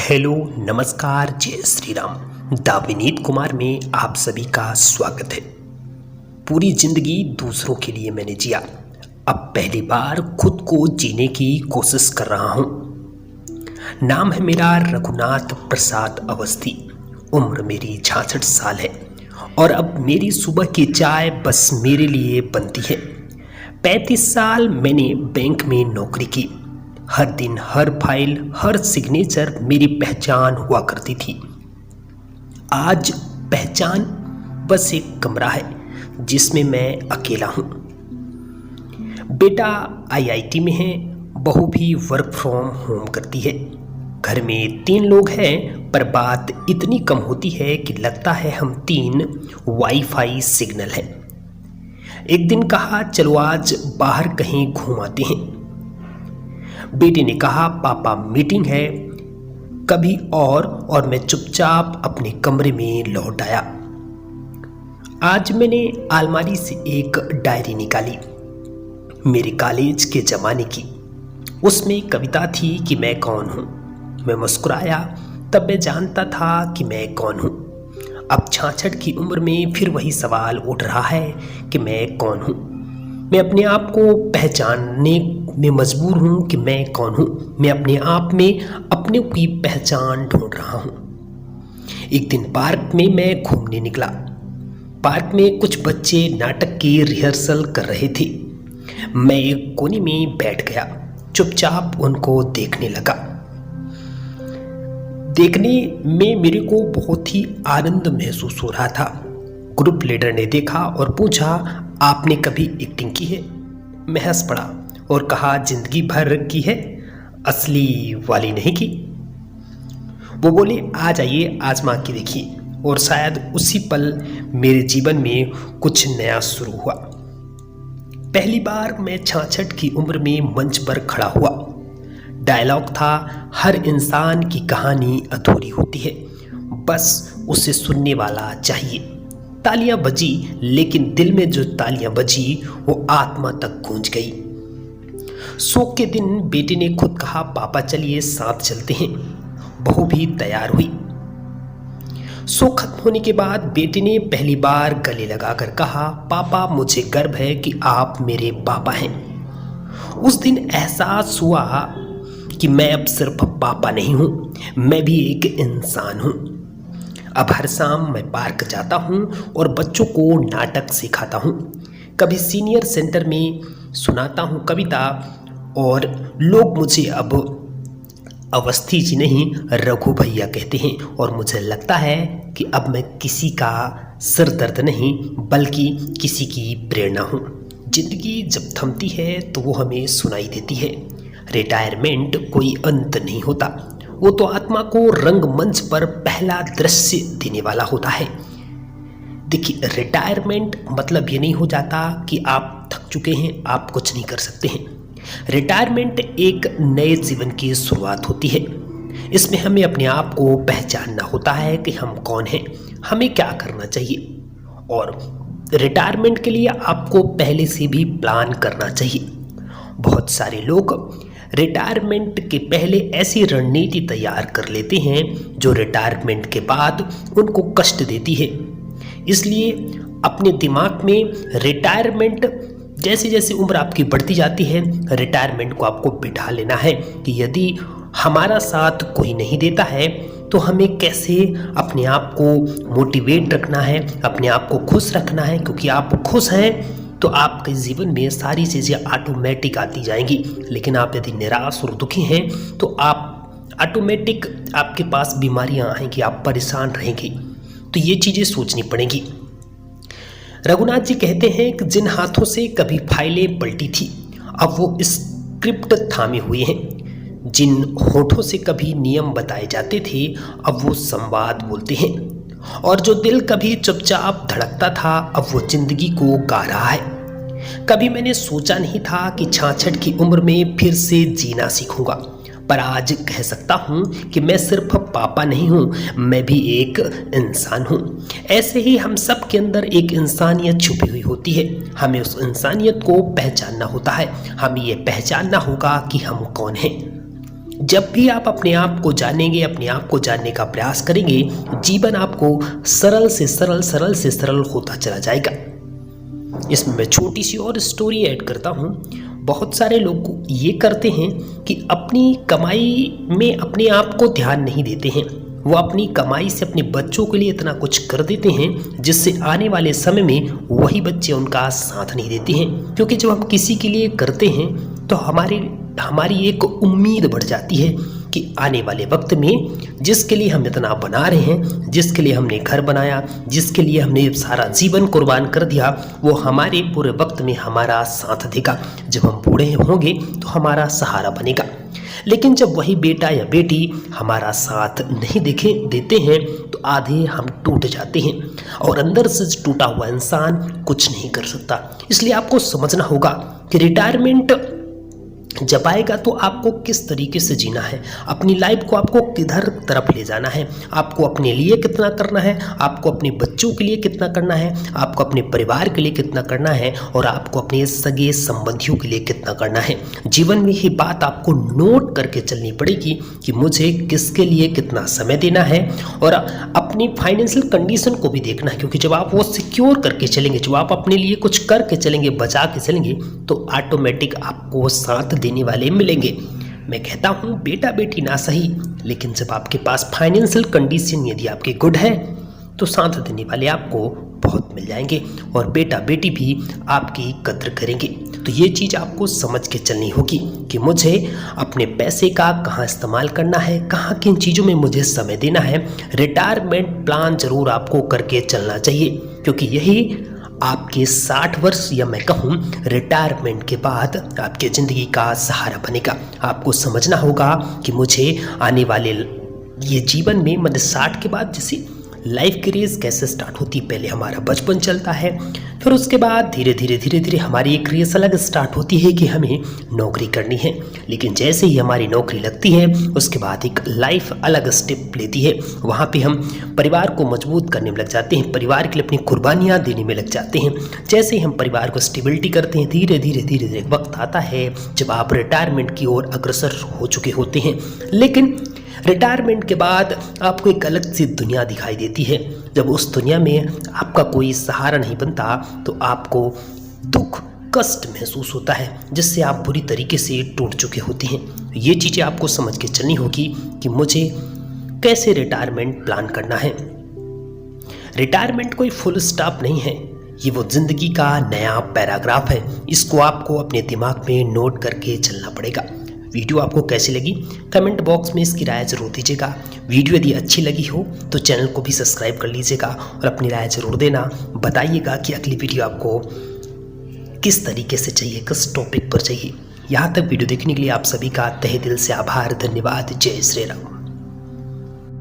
Hello, नमस्कार, जय Shri Ram. The Vineet Kumar में आप सभी का स्वागत है। पूरी जिंदगी दूसरों के लिए मैंने जिया, अब पहली बार खुद को जीने की कोशिश कर रहा हूँ। नाम है मेरा रघुनाथ प्रसाद अवस्थी, उम्र मेरी 66 साल है और अब मेरी सुबह की चाय बस मेरे लिए बनती है। 35 साल मैंने बैंक में नौकरी की। हर दिन, हर फाइल, हर सिग्नेचर मेरी पहचान हुआ करती थी। आज पहचान बस एक कमरा है जिसमें मैं अकेला हूँ। बेटा आईआईटी में है, बहू भी वर्क फ्रॉम होम करती है। घर में 3 लोग हैं, पर बात इतनी कम होती है कि लगता है हम 3 वाईफाई सिग्नल हैं। एक दिन कहा, चलो आज बाहर कहीं घूम आते हैं। बेटे ने कहा, पापा मीटिंग है कभी और मैं चुपचाप अपने कमरे में लौट आया। आज मैंने अलमारी से एक डायरी निकाली, मेरे कॉलेज के ज़माने की। उसमें कविता थी कि मैं कौन हूँ। मैं मुस्कुराया, तब मैं जानता था कि मैं कौन हूँ। अब 66 की उम्र में फिर वही सवाल उठ रहा है कि मैं कौन हूँ। मैं अपने आप को पहचानने में मजबूर हूँ कि मैं कौन हूँ। मैं अपने आप में अपने की पहचान ढूंढ रहा हूँ। एक दिन पार्क में मैं घूमने निकला। पार्क में कुछ बच्चे नाटक की रिहर्सल कर रहे थे। मैं एक कोने में बैठ गया, चुपचाप उनको देखने लगा। देखने में मेरे को बहुत ही आनंद महसूस हो रहा था। ग्रुप लीडर ने देखा और पूछा, आपने कभी एक्टिंग की है? मैं हंस पड़ा और कहा, जिंदगी भर की है, असली वाली नहीं की। वो बोले, आ जाइए, आजमा के देखिए। और शायद उसी पल मेरे जीवन में कुछ नया शुरू हुआ। पहली बार मैं 66 की उम्र में मंच पर खड़ा हुआ। डायलॉग था, हर इंसान की कहानी अधूरी होती है, बस उसे सुनने वाला चाहिए। तालियां बजी, लेकिन दिल में जो तालियां बजी वो आत्मा तक गूंज गई। शोक के दिन बेटे ने खुद कहा, पापा चलिए साथ चलते हैं। बहू भी तैयार हुई। शो खत्म होने के बाद बेटे ने पहली बार गले लगाकर कहा, पापा मुझे गर्व है कि आप मेरे पापा हैं। उस दिन एहसास हुआ कि मैं अब सिर्फ पापा नहीं हूं, मैं भी एक इंसान हूं। अब हर शाम मैं पार्क जाता हूं और बच्चों को नाटक सिखाता हूं। कभी सीनियर सेंटर में सुनाता हूं कविता और लोग मुझे अब अवस्थी जी नहीं, रघु भैया कहते हैं। और मुझे लगता है कि अब मैं किसी का सिर दर्द नहीं, बल्कि किसी की प्रेरणा हूँ। जिंदगी जब थमती है तो वो हमें सुनाई देती है। रिटायरमेंट कोई अंत नहीं होता, वो तो आत्मा को रंगमंच पर पहला दृश्य देने वाला होता है। देखिए, रिटायरमेंट मतलब ये नहीं हो जाता कि आप थक चुके हैं, आप कुछ नहीं कर सकते हैं। रिटायरमेंट एक नए जीवन की शुरुआत होती है। इसमें हमें अपने आप को पहचानना होता है कि हम कौन हैं, हमें क्या करना चाहिए। और रिटायरमेंट के लिए आपको पहले से भी प्लान करना चाहिए। बहुत सारे लोग रिटायरमेंट के पहले ऐसी रणनीति तैयार कर लेते हैं जो रिटायरमेंट के बाद उनको कष्ट देती है। इसलिए अपने दिमाग में रिटायरमेंट, जैसे जैसे उम्र आपकी बढ़ती जाती है, रिटायरमेंट को आपको बिठा लेना है कि यदि हमारा साथ कोई नहीं देता है तो हमें कैसे अपने आप को मोटिवेट रखना है, अपने आप को खुश रखना है। क्योंकि आप खुश हैं तो आपके जीवन में सारी चीज़ें ऑटोमेटिक आती जाएंगी। लेकिन आप यदि निराश और दुखी हैं तो आप ऑटोमेटिक आपके पास बीमारियां आएंगी, आप परेशान रहेंगे। तो ये चीज़ें सोचनी पड़ेंगी। रघुनाथ जी कहते हैं कि जिन हाथों से कभी फाइलें पलटी थी, अब वो स्क्रिप्ट थामे हुए हैं। जिन होठों से कभी नियम बताए जाते थे, अब वो संवाद बोलते हैं। और जो दिल कभी चुपचाप धड़कता था, अब वो जिंदगी को गा रहा है। कभी मैंने सोचा नहीं था कि 66 की उम्र में फिर से जीना सीखूंगा, पर आज कह सकता हूँ कि मैं सिर्फ पापा नहीं हूँ, मैं भी एक इंसान हूँ। ऐसे ही हम सब के अंदर एक इंसानियत छुपी हुई होती है, हमें उस इंसानियत को पहचानना होता है। हमें ये पहचानना होगा कि हम कौन हैं। जब भी आप अपने आप को जानेंगे, अपने आप को जानने का प्रयास करेंगे, जीवन आपको सरल से सरल, सरल से सरल होता चला जाएगा। इसमें मैं छोटी सी और स्टोरी ऐड करता हूँ। बहुत सारे लोग ये करते हैं कि अपनी कमाई में अपने आप को ध्यान नहीं देते हैं। वो अपनी कमाई से अपने बच्चों के लिए इतना कुछ कर देते हैं जिससे आने वाले समय में वही बच्चे उनका साथ नहीं देते हैं। क्योंकि जब हम किसी के लिए करते हैं तो हमारी एक उम्मीद बढ़ जाती है कि आने वाले वक्त में जिसके लिए हम इतना बना रहे हैं, जिसके लिए हमने घर बनाया, जिसके लिए हमने सारा जीवन कुर्बान कर दिया, वो हमारे पूरे वक्त में हमारा साथ देगा। जब हम बूढ़े होंगे तो हमारा सहारा बनेगा। लेकिन जब वही बेटा या बेटी हमारा साथ नहीं देते हैं तो आधे हम टूट जाते हैं और अंदर से टूटा हुआ इंसान कुछ नहीं कर सकता। इसलिए आपको समझना होगा कि रिटायरमेंट जब आएगा तो आपको किस तरीके से जीना है, अपनी लाइफ को आपको किधर तरफ ले जाना है, आपको अपने लिए कितना करना है, आपको अपने बच्चों के लिए कितना करना है, आपको अपने परिवार के लिए कितना करना है और आपको अपने सगे संबंधियों के लिए कितना करना है। जीवन में ये बात आपको नोट करके चलनी पड़ेगी कि मुझे किसके लिए कितना समय देना है और अपनी फाइनेंशियल कंडीशन को भी देखना है। क्योंकि जब आप वो सिक्योर करके चलेंगे, जब आप अपने लिए कुछ करके चलेंगे, बचा के चलेंगे, तो ऑटोमेटिक आपको साथ देने वाले मिलेंगे। मैं कहता हूं बेटा बेटी ना सही, लेकिन जब आपके पास फाइनेंशियल कंडीशन यदि आपकी गुड है तो साथ देने वाले आपको बहुत मिल जाएंगे और बेटा बेटी भी आपकी कद्र करेंगे। तो ये चीज़ आपको समझ के चलनी होगी कि मुझे अपने पैसे का कहाँ इस्तेमाल करना है, कहाँ किन चीज़ों में मुझे समय देना है। रिटायरमेंट प्लान जरूर आपको करके चलना चाहिए, क्योंकि यही आपके 60 वर्ष या मैं कहूँ रिटायरमेंट के बाद आपकी ज़िंदगी का सहारा बनेगा। आपको समझना होगा कि मुझे आने वाले ये जीवन में मतलब 60 के बाद जैसे लाइफ की रेस कैसे स्टार्ट होती है। पहले हमारा बचपन चलता है, फिर उसके बाद धीरे धीरे हमारी एक रेस अलग स्टार्ट होती है कि हमें नौकरी करनी है। लेकिन जैसे ही हमारी नौकरी लगती है उसके बाद एक लाइफ अलग स्टेप लेती है। वहाँ पे हम परिवार को मजबूत करने में लग जाते हैं, परिवार के लिए अपनी कुर्बानियाँ देने में लग जाते हैं। जैसे ही हम परिवार को स्टेबिलिटी करते हैं, धीरे धीरे वक्त आता है जब आप रिटायरमेंट की ओर अग्रसर हो चुके होते हैं। लेकिन रिटायरमेंट के बाद आपको एक अलग सी दुनिया दिखाई देती है। जब उस दुनिया में आपका कोई सहारा नहीं बनता तो आपको दुख कष्ट महसूस होता है, जिससे आप बुरी तरीके से टूट चुके होते हैं। ये चीज़ें आपको समझ के चलनी होगी कि मुझे कैसे रिटायरमेंट प्लान करना है। रिटायरमेंट कोई फुल स्टॉप नहीं है, ये वो जिंदगी का नया पैराग्राफ है। इसको आपको अपने दिमाग में नोट करके चलना पड़ेगा। वीडियो आपको कैसी लगी कमेंट बॉक्स में इसकी राय जरूर दीजिएगा। वीडियो यदि अच्छी लगी हो तो चैनल को भी सब्सक्राइब कर लीजिएगा और अपनी राय जरूर देना। बताइएगा कि अगली वीडियो आपको किस तरीके से चाहिए, किस टॉपिक पर चाहिए। यहाँ तक वीडियो देखने के लिए आप सभी का तहे दिल से आभार, धन्यवाद। जय श्री राम।